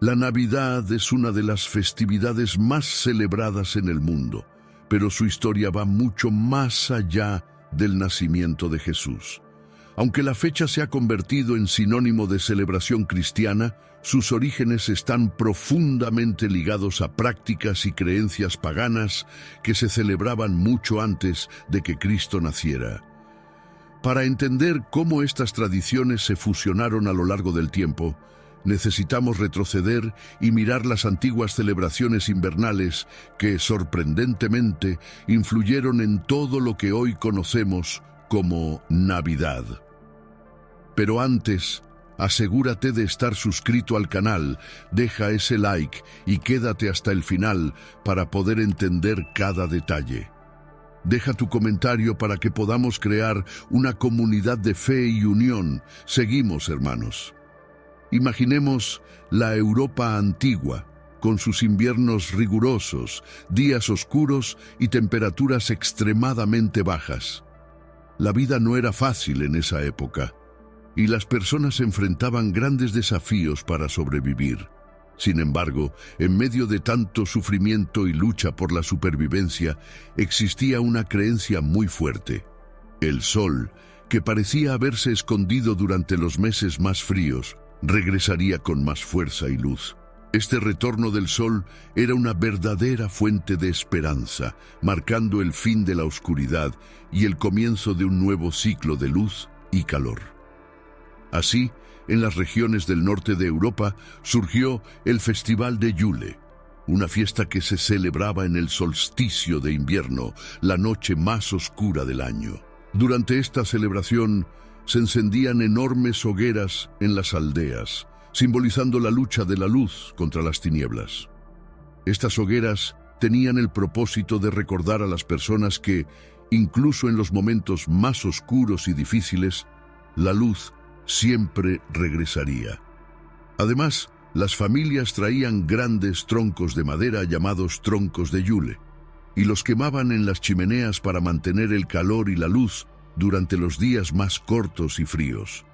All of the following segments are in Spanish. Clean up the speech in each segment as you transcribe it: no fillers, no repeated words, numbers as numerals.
La Navidad es una de las festividades más celebradas en el mundo, pero su historia va mucho más allá del nacimiento de Jesús. Aunque la fecha se ha convertido en sinónimo de celebración cristiana, sus orígenes están profundamente ligados a prácticas y creencias paganas que se celebraban mucho antes de que Cristo naciera. Para entender cómo estas tradiciones se fusionaron a lo largo del tiempo, necesitamos retroceder y mirar las antiguas celebraciones invernales que, sorprendentemente, influyeron en todo lo que hoy conocemos como Navidad. Pero antes, asegúrate de estar suscrito al canal, deja ese like y quédate hasta el final para poder entender cada detalle. Deja tu comentario para que podamos crear una comunidad de fe y unión. Seguimos, hermanos. Imaginemos la Europa antigua, con sus inviernos rigurosos, días oscuros y temperaturas extremadamente bajas. La vida no era fácil en esa época, y las personas enfrentaban grandes desafíos para sobrevivir. Sin embargo, en medio de tanto sufrimiento y lucha por la supervivencia, existía una creencia muy fuerte. El sol, que parecía haberse escondido durante los meses más fríos, regresaría con más fuerza y luz. Este retorno del sol era una verdadera fuente de esperanza, marcando el fin de la oscuridad y el comienzo de un nuevo ciclo de luz y calor. Así, en las regiones del norte de Europa surgió el Festival de Yule, una fiesta que se celebraba en el solsticio de invierno, la noche más oscura del año. Durante esta celebración, se encendían enormes hogueras en las aldeas, simbolizando la lucha de la luz contra las tinieblas. Estas hogueras tenían el propósito de recordar a las personas que, incluso en los momentos más oscuros y difíciles, la luz siempre regresaría. Además, las familias traían grandes troncos de madera llamados troncos de Yule, y los quemaban en las chimeneas para mantener el calor y la luz durante los días más cortos y fríos.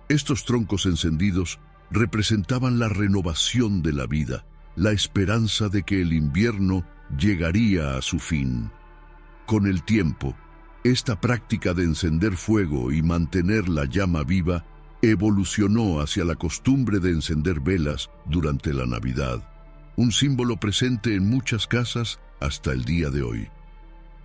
Estos troncos encendidos representaban la renovación de la vida, la esperanza de que el invierno llegaría a su fin. Con el tiempo, esta práctica de encender fuego y mantener la llama viva evolucionó hacia la costumbre de encender velas durante la Navidad, un símbolo presente en muchas casas hasta el día de hoy.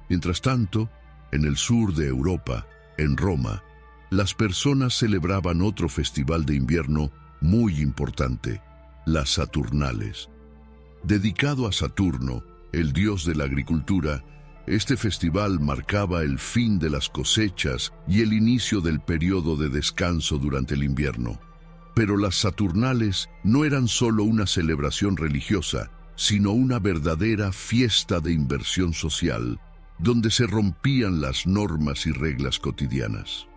Mientras tanto, en el sur de Europa, en Roma, las personas celebraban otro festival de invierno muy importante, las Saturnales. Dedicado a Saturno, el dios de la agricultura, este festival marcaba el fin de las cosechas y el inicio del periodo de descanso durante el invierno. Pero las Saturnales no eran solo una celebración religiosa, sino una verdadera fiesta de inversión social, donde se rompían las normas y reglas cotidianas.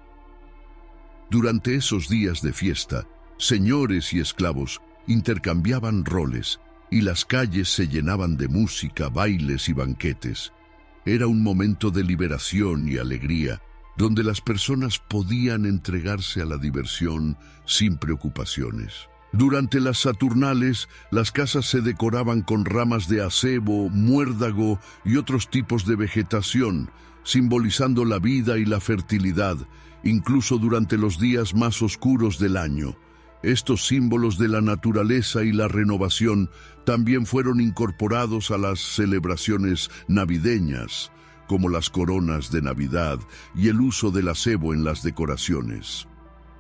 Durante esos días de fiesta, señores y esclavos intercambiaban roles y las calles se llenaban de música, bailes y banquetes. Era un momento de liberación y alegría, donde las personas podían entregarse a la diversión sin preocupaciones. Durante las Saturnales, las casas se decoraban con ramas de acebo, muérdago y otros tipos de vegetación, simbolizando la vida y la fertilidad, incluso durante los días más oscuros del año. Estos símbolos de la naturaleza y la renovación también fueron incorporados a las celebraciones navideñas, como las coronas de Navidad y el uso del acebo en las decoraciones.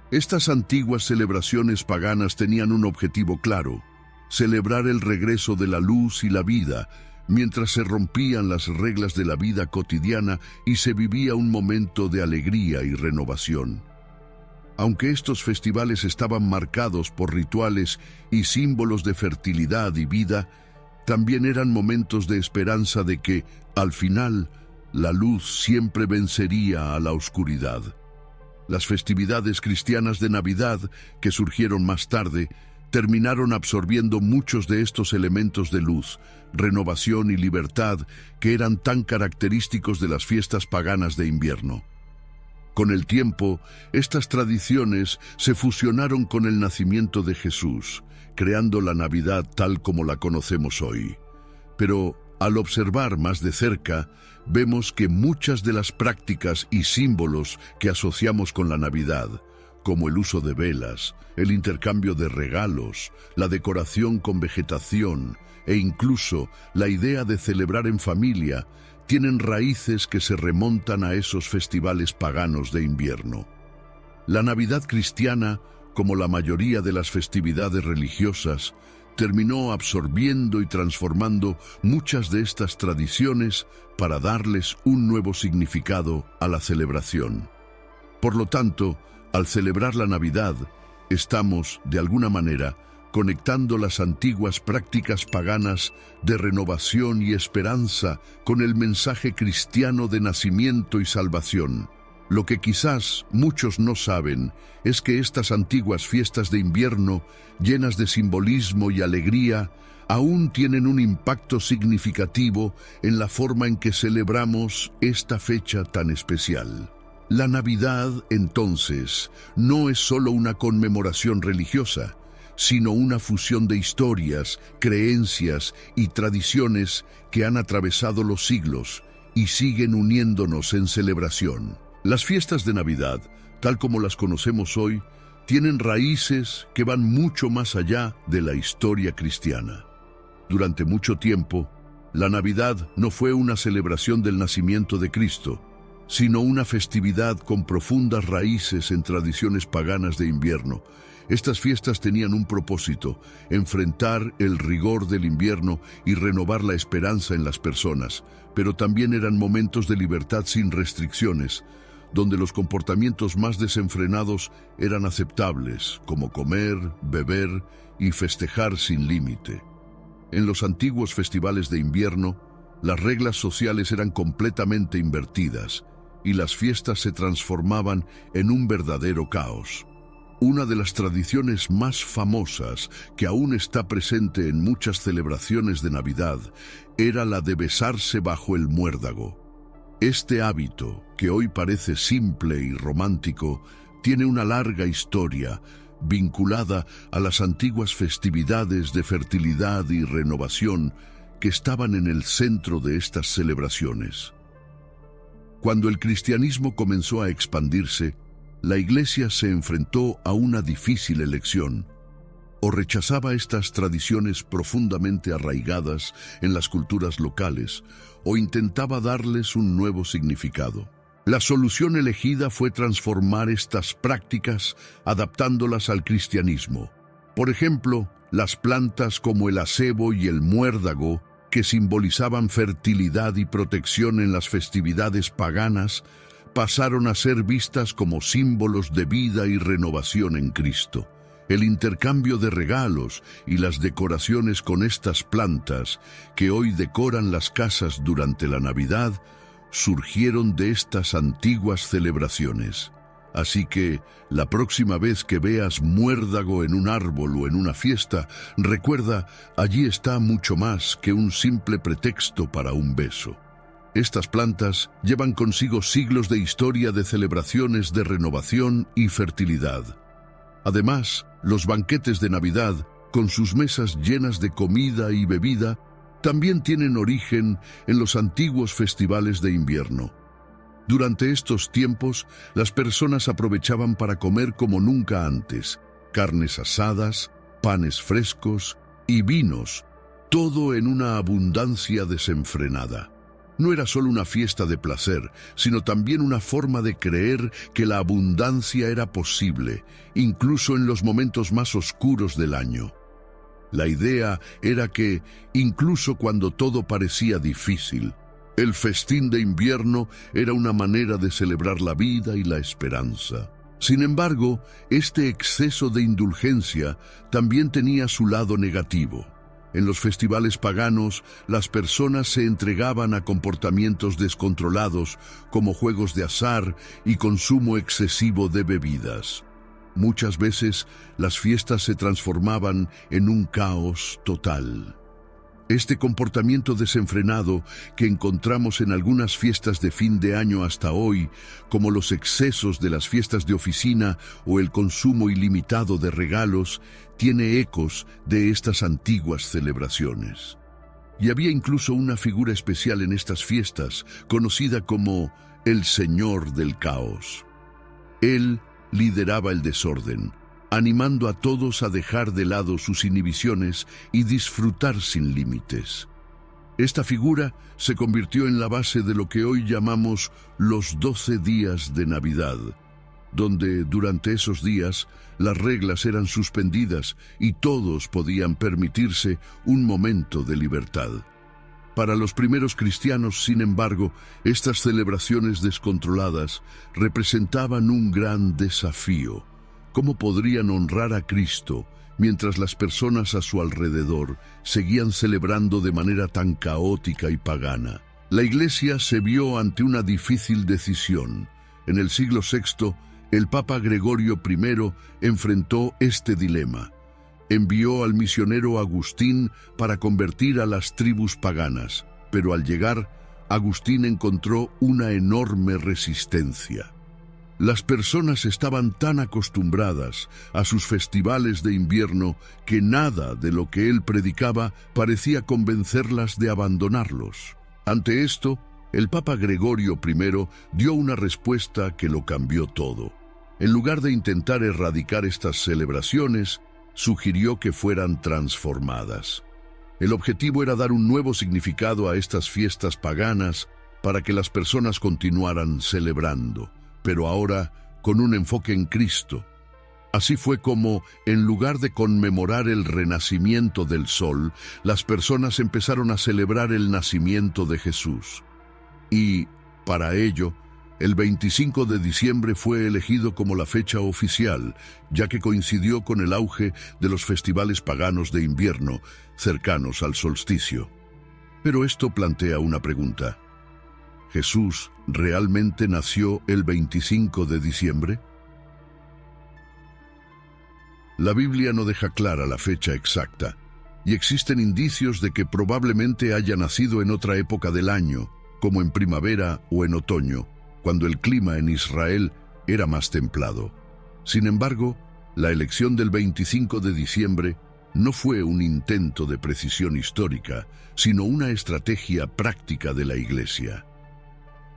Estas antiguas celebraciones paganas tenían un objetivo claro: celebrar el regreso de la luz y la vida, mientras se rompían las reglas de la vida cotidiana y se vivía un momento de alegría y renovación. Aunque estos festivales estaban marcados por rituales y símbolos de fertilidad y vida, también eran momentos de esperanza de que, al final, la luz siempre vencería a la oscuridad. Las festividades cristianas de Navidad, que surgieron más tarde, terminaron absorbiendo muchos de estos elementos de luz, renovación y libertad que eran tan característicos de las fiestas paganas de invierno. Con el tiempo, estas tradiciones se fusionaron con el nacimiento de Jesús, creando la Navidad tal como la conocemos hoy. Pero, al observar más de cerca, vemos que muchas de las prácticas y símbolos que asociamos con la Navidad, como el uso de velas, el intercambio de regalos, la decoración con vegetación e incluso la idea de celebrar en familia, tienen raíces que se remontan a esos festivales paganos de invierno. La Navidad cristiana, como la mayoría de las festividades religiosas, terminó absorbiendo y transformando muchas de estas tradiciones para darles un nuevo significado a la celebración. Por lo tanto, al celebrar la Navidad, estamos, de alguna manera, conectando las antiguas prácticas paganas de renovación y esperanza con el mensaje cristiano de nacimiento y salvación. Lo que quizás muchos no saben es que estas antiguas fiestas de invierno, llenas de simbolismo y alegría, aún tienen un impacto significativo en la forma en que celebramos esta fecha tan especial. La Navidad, entonces, no es solo una conmemoración religiosa, sino una fusión de historias, creencias y tradiciones que han atravesado los siglos y siguen uniéndonos en celebración. Las fiestas de Navidad, tal como las conocemos hoy, tienen raíces que van mucho más allá de la historia cristiana. Durante mucho tiempo, la Navidad no fue una celebración del nacimiento de Cristo, sino una festividad con profundas raíces en tradiciones paganas de invierno. Estas fiestas tenían un propósito: enfrentar el rigor del invierno y renovar la esperanza en las personas, pero también eran momentos de libertad sin restricciones, donde los comportamientos más desenfrenados eran aceptables, como comer, beber y festejar sin límite. En los antiguos festivales de invierno, las reglas sociales eran completamente invertidas y las fiestas se transformaban en un verdadero caos. Una de las tradiciones más famosas, que aún está presente en muchas celebraciones de Navidad, era la de besarse bajo el muérdago. Este hábito, que hoy parece simple y romántico, tiene una larga historia vinculada a las antiguas festividades de fertilidad y renovación que estaban en el centro de estas celebraciones. Cuando el cristianismo comenzó a expandirse, la Iglesia se enfrentó a una difícil elección: o rechazaba estas tradiciones profundamente arraigadas en las culturas locales, o intentaba darles un nuevo significado. La solución elegida fue transformar estas prácticas adaptándolas al cristianismo. Por ejemplo, las plantas como el acebo y el muérdago, que simbolizaban fertilidad y protección en las festividades paganas, pasaron a ser vistas como símbolos de vida y renovación en Cristo. El intercambio de regalos y las decoraciones con estas plantas, que hoy decoran las casas durante la Navidad, surgieron de estas antiguas celebraciones. Así que, la próxima vez que veas muérdago en un árbol o en una fiesta, recuerda, allí está mucho más que un simple pretexto para un beso. Estas plantas llevan consigo siglos de historia de celebraciones de renovación y fertilidad. Además, los banquetes de Navidad, con sus mesas llenas de comida y bebida, también tienen origen en los antiguos festivales de invierno. Durante estos tiempos, las personas aprovechaban para comer como nunca antes: carnes asadas, panes frescos y vinos, todo en una abundancia desenfrenada. No era solo una fiesta de placer, sino también una forma de creer que la abundancia era posible, incluso en los momentos más oscuros del año. La idea era que, incluso cuando todo parecía difícil, el festín de invierno era una manera de celebrar la vida y la esperanza. Sin embargo, este exceso de indulgencia también tenía su lado negativo. En los festivales paganos, las personas se entregaban a comportamientos descontrolados, como juegos de azar y consumo excesivo de bebidas. Muchas veces, las fiestas se transformaban en un caos total. Este comportamiento desenfrenado que encontramos en algunas fiestas de fin de año hasta hoy, como los excesos de las fiestas de oficina o el consumo ilimitado de regalos, tiene ecos de estas antiguas celebraciones. Y había incluso una figura especial en estas fiestas, conocida como el Señor del Caos. Él lideraba el desorden, animando a todos a dejar de lado sus inhibiciones y disfrutar sin límites. Esta figura se convirtió en la base de lo que hoy llamamos los 12 días de Navidad, donde durante esos días las reglas eran suspendidas y todos podían permitirse un momento de libertad. Para los primeros cristianos, sin embargo, estas celebraciones descontroladas representaban un gran desafío. ¿Cómo podrían honrar a Cristo mientras las personas a su alrededor seguían celebrando de manera tan caótica y pagana? La Iglesia se vio ante una difícil decisión. En el siglo VI, el Papa Gregorio I enfrentó este dilema. Envió al misionero Agustín para convertir a las tribus paganas, pero al llegar, Agustín encontró una enorme resistencia. Las personas estaban tan acostumbradas a sus festivales de invierno que nada de lo que él predicaba parecía convencerlas de abandonarlos. Ante esto, el Papa Gregorio I dio una respuesta que lo cambió todo. En lugar de intentar erradicar estas celebraciones, sugirió que fueran transformadas. El objetivo era dar un nuevo significado a estas fiestas paganas para que las personas continuaran celebrando, pero ahora con un enfoque en Cristo. Así fue como, en lugar de conmemorar el renacimiento del sol, las personas empezaron a celebrar el nacimiento de Jesús. Y, para ello, el 25 de diciembre fue elegido como la fecha oficial, ya que coincidió con el auge de los festivales paganos de invierno, cercanos al solsticio. Pero esto plantea una pregunta. ¿Jesús realmente nació el 25 de diciembre? La Biblia no deja clara la fecha exacta, y existen indicios de que probablemente haya nacido en otra época del año, como en primavera o en otoño, cuando el clima en Israel era más templado. Sin embargo, la elección del 25 de diciembre no fue un intento de precisión histórica, sino una estrategia práctica de la Iglesia.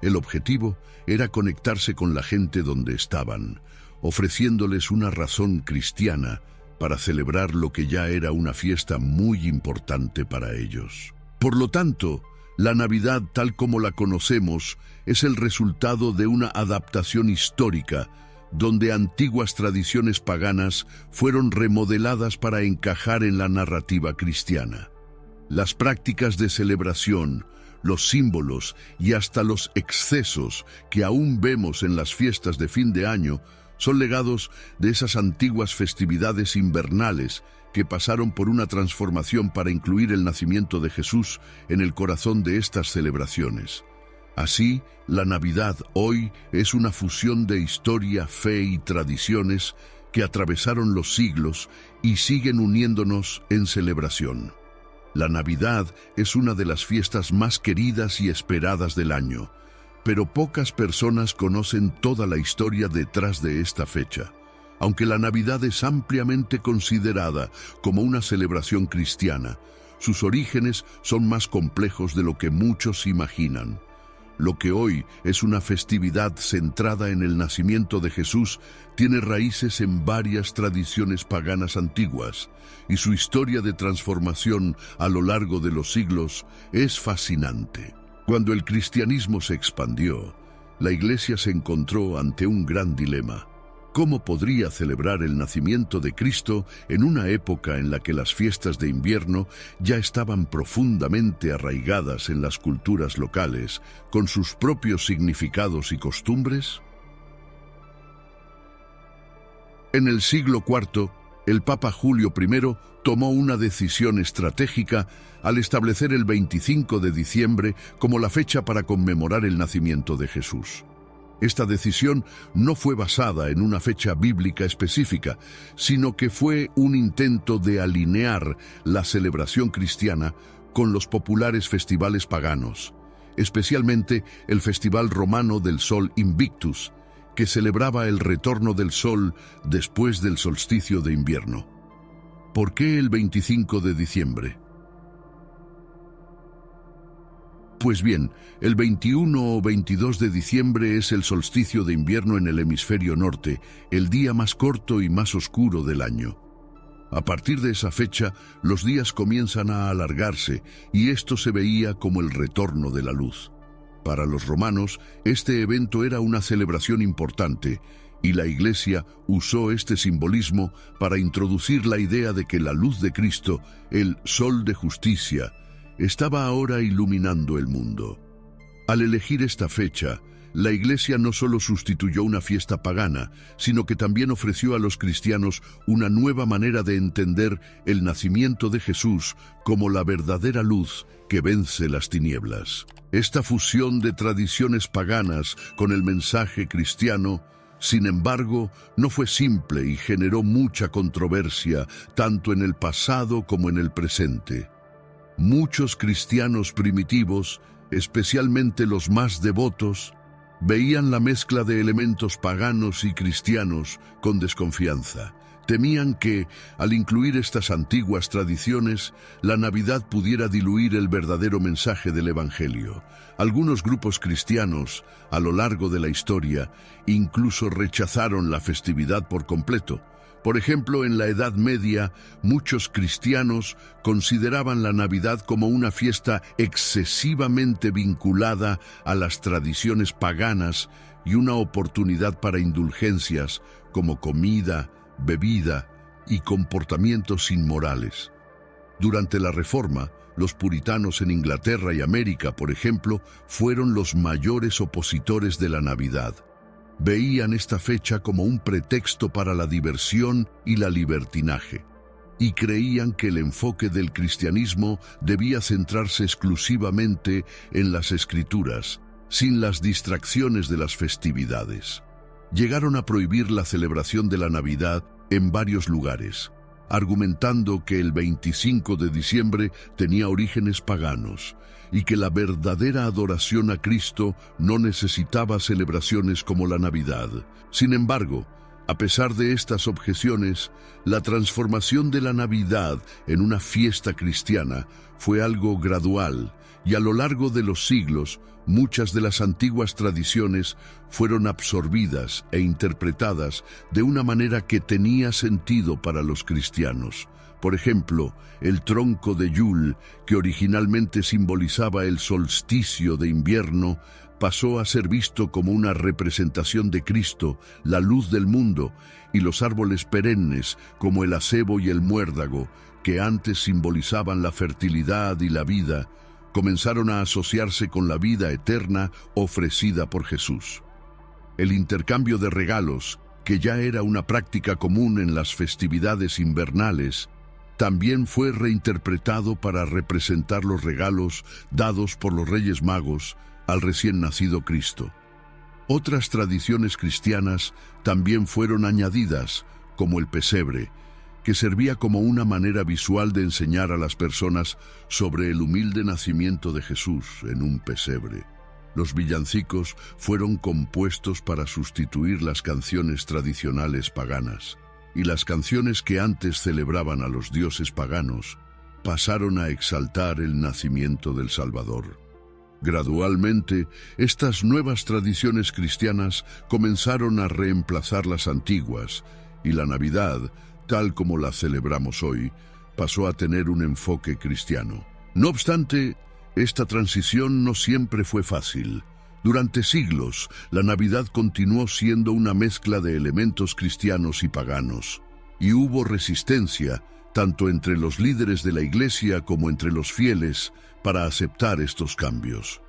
El objetivo era conectarse con la gente donde estaban, ofreciéndoles una razón cristiana para celebrar lo que ya era una fiesta muy importante para ellos. Por lo tanto, la Navidad tal como la conocemos es el resultado de una adaptación histórica donde antiguas tradiciones paganas fueron remodeladas para encajar en la narrativa cristiana. Las prácticas de celebración, los símbolos y hasta los excesos que aún vemos en las fiestas de fin de año son legados de esas antiguas festividades invernales que pasaron por una transformación para incluir el nacimiento de Jesús en el corazón de estas celebraciones. Así, la Navidad hoy es una fusión de historia, fe y tradiciones que atravesaron los siglos y siguen uniéndonos en celebración. La Navidad es una de las fiestas más queridas y esperadas del año, pero pocas personas conocen toda la historia detrás de esta fecha. Aunque la Navidad es ampliamente considerada como una celebración cristiana, sus orígenes son más complejos de lo que muchos imaginan. Lo que hoy es una festividad centrada en el nacimiento de Jesús tiene raíces en varias tradiciones paganas antiguas, y su historia de transformación a lo largo de los siglos es fascinante. Cuando el cristianismo se expandió, la Iglesia se encontró ante un gran dilema. ¿Cómo podría celebrar el nacimiento de Cristo en una época en la que las fiestas de invierno ya estaban profundamente arraigadas en las culturas locales, con sus propios significados y costumbres? En el siglo IV, el Papa Julio I tomó una decisión estratégica al establecer el 25 de diciembre como la fecha para conmemorar el nacimiento de Jesús. Esta decisión no fue basada en una fecha bíblica específica, sino que fue un intento de alinear la celebración cristiana con los populares festivales paganos, especialmente el Festival Romano del Sol Invictus, que celebraba el retorno del sol después del solsticio de invierno. ¿Por qué el 25 de diciembre? Pues bien, el 21 o 22 de diciembre es el solsticio de invierno en el hemisferio norte, el día más corto y más oscuro del año. A partir de esa fecha, los días comienzan a alargarse y esto se veía como el retorno de la luz. Para los romanos, este evento era una celebración importante y la Iglesia usó este simbolismo para introducir la idea de que la luz de Cristo, el sol de justicia, estaba ahora iluminando el mundo. Al elegir esta fecha, la Iglesia no solo sustituyó una fiesta pagana, sino que también ofreció a los cristianos una nueva manera de entender el nacimiento de Jesús como la verdadera luz que vence las tinieblas. Esta fusión de tradiciones paganas con el mensaje cristiano, sin embargo, no fue simple y generó mucha controversia, tanto en el pasado como en el presente. Muchos cristianos primitivos, especialmente los más devotos, veían la mezcla de elementos paganos y cristianos con desconfianza. Temían que, al incluir estas antiguas tradiciones, la Navidad pudiera diluir el verdadero mensaje del Evangelio. Algunos grupos cristianos, a lo largo de la historia, incluso rechazaron la festividad por completo. Por ejemplo, en la Edad Media, muchos cristianos consideraban la Navidad como una fiesta excesivamente vinculada a las tradiciones paganas y una oportunidad para indulgencias como comida, bebida y comportamientos inmorales. Durante la Reforma, los puritanos en Inglaterra y América, por ejemplo, fueron los mayores opositores de la Navidad. Veían esta fecha como un pretexto para la diversión y la libertinaje, y creían que el enfoque del cristianismo debía centrarse exclusivamente en las Escrituras, sin las distracciones de las festividades. Llegaron a prohibir la celebración de la Navidad en varios lugares, argumentando que el 25 de diciembre tenía orígenes paganos y que la verdadera adoración a Cristo no necesitaba celebraciones como la Navidad. Sin embargo, a pesar de estas objeciones, la transformación de la Navidad en una fiesta cristiana fue algo gradual y a lo largo de los siglos, muchas de las antiguas tradiciones fueron absorbidas e interpretadas de una manera que tenía sentido para los cristianos. Por ejemplo, el tronco de Yule, que originalmente simbolizaba el solsticio de invierno, pasó a ser visto como una representación de Cristo, la luz del mundo, y los árboles perennes, como el acebo y el muérdago, que antes simbolizaban la fertilidad y la vida, comenzaron a asociarse con la vida eterna ofrecida por Jesús. El intercambio de regalos, que ya era una práctica común en las festividades invernales, también fue reinterpretado para representar los regalos dados por los Reyes Magos al recién nacido Cristo. Otras tradiciones cristianas también fueron añadidas, como el pesebre, que servía como una manera visual de enseñar a las personas sobre el humilde nacimiento de Jesús en un pesebre. Los villancicos fueron compuestos para sustituir las canciones tradicionales paganas, y las canciones que antes celebraban a los dioses paganos pasaron a exaltar el nacimiento del Salvador. Gradualmente, estas nuevas tradiciones cristianas comenzaron a reemplazar las antiguas, y la Navidad, tal como la celebramos hoy, pasó a tener un enfoque cristiano. No obstante, esta transición no siempre fue fácil. Durante siglos, la Navidad continuó siendo una mezcla de elementos cristianos y paganos, y hubo resistencia, tanto entre los líderes de la Iglesia como entre los fieles, para aceptar estos cambios.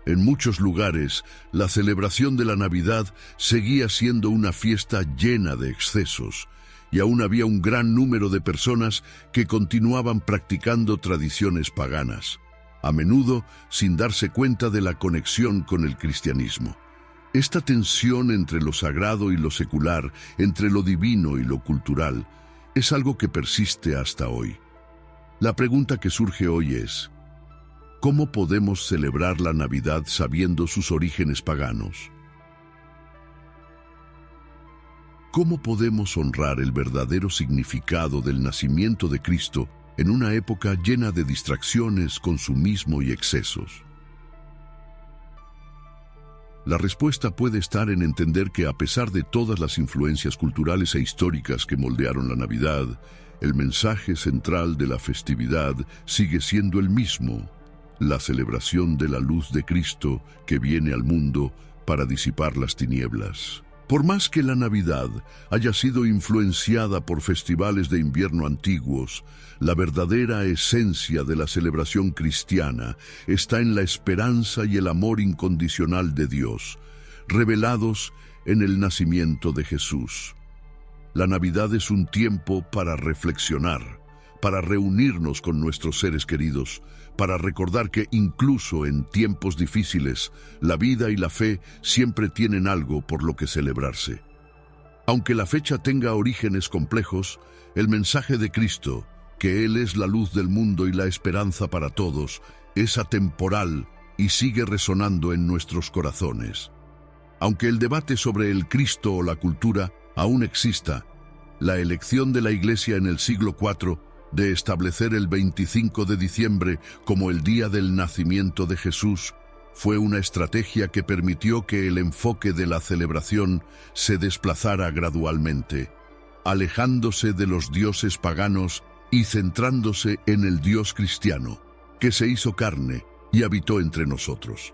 En muchos lugares, la celebración de la Navidad seguía siendo una fiesta llena de excesos, y aún había un gran número de personas que continuaban practicando tradiciones paganas, a menudo sin darse cuenta de la conexión con el cristianismo. Esta tensión entre lo sagrado y lo secular, entre lo divino y lo cultural, es algo que persiste hasta hoy. La pregunta que surge hoy es, ¿Cómo podemos celebrar la Navidad sabiendo sus orígenes paganos? ¿Cómo podemos honrar el verdadero significado del nacimiento de Cristo en una época llena de distracciones, consumismo y excesos? La respuesta puede estar en entender que a pesar de todas las influencias culturales e históricas que moldearon la Navidad, el mensaje central de la festividad sigue siendo el mismo: la celebración de la luz de Cristo que viene al mundo para disipar las tinieblas. Por más que la Navidad haya sido influenciada por festivales de invierno antiguos, la verdadera esencia de la celebración cristiana está en la esperanza y el amor incondicional de Dios, revelados en el nacimiento de Jesús. La Navidad es un tiempo para reflexionar, para reunirnos con nuestros seres queridos, para recordar que incluso en tiempos difíciles, la vida y la fe siempre tienen algo por lo que celebrarse. Aunque la fecha tenga orígenes complejos, el mensaje de Cristo, que Él es la luz del mundo y la esperanza para todos, es atemporal y sigue resonando en nuestros corazones. Aunque el debate sobre el Cristo o la cultura aún exista, la elección de la Iglesia en el siglo IV de establecer el 25 de diciembre como el día del nacimiento de Jesús fue una estrategia que permitió que el enfoque de la celebración se desplazara gradualmente, alejándose de los dioses paganos y centrándose en el Dios cristiano, que se hizo carne y habitó entre nosotros.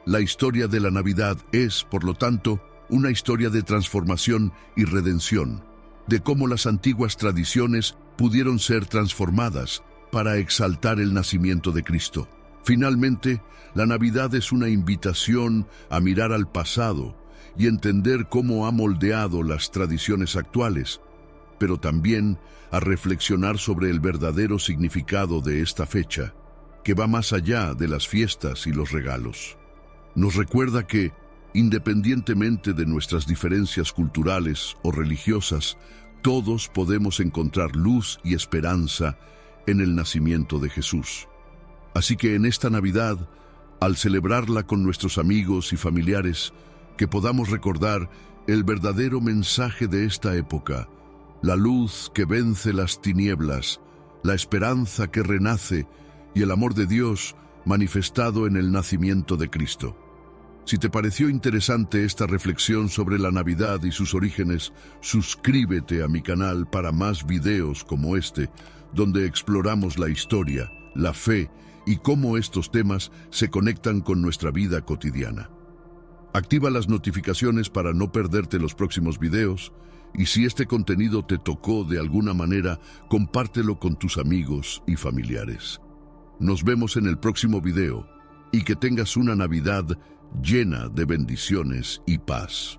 La historia de la Navidad es, por lo tanto, una historia de transformación y redención, de cómo las antiguas tradiciones pudieron ser transformadas para exaltar el nacimiento de Cristo. Finalmente, la Navidad es una invitación a mirar al pasado y entender cómo ha moldeado las tradiciones actuales, pero también a reflexionar sobre el verdadero significado de esta fecha, que va más allá de las fiestas y los regalos. Nos recuerda que, independientemente de nuestras diferencias culturales o religiosas, todos podemos encontrar luz y esperanza en el nacimiento de Jesús. Así que en esta Navidad, al celebrarla con nuestros amigos y familiares, que podamos recordar el verdadero mensaje de esta época, la luz que vence las tinieblas, la esperanza que renace y el amor de Dios manifestado en el nacimiento de Cristo. Si te pareció interesante esta reflexión sobre la Navidad y sus orígenes, suscríbete a mi canal para más videos como este, donde exploramos la historia, la fe y cómo estos temas se conectan con nuestra vida cotidiana. Activa las notificaciones para no perderte los próximos videos, y si este contenido te tocó de alguna manera, compártelo con tus amigos y familiares. Nos vemos en el próximo video, y que tengas una Navidad llena de bendiciones y paz.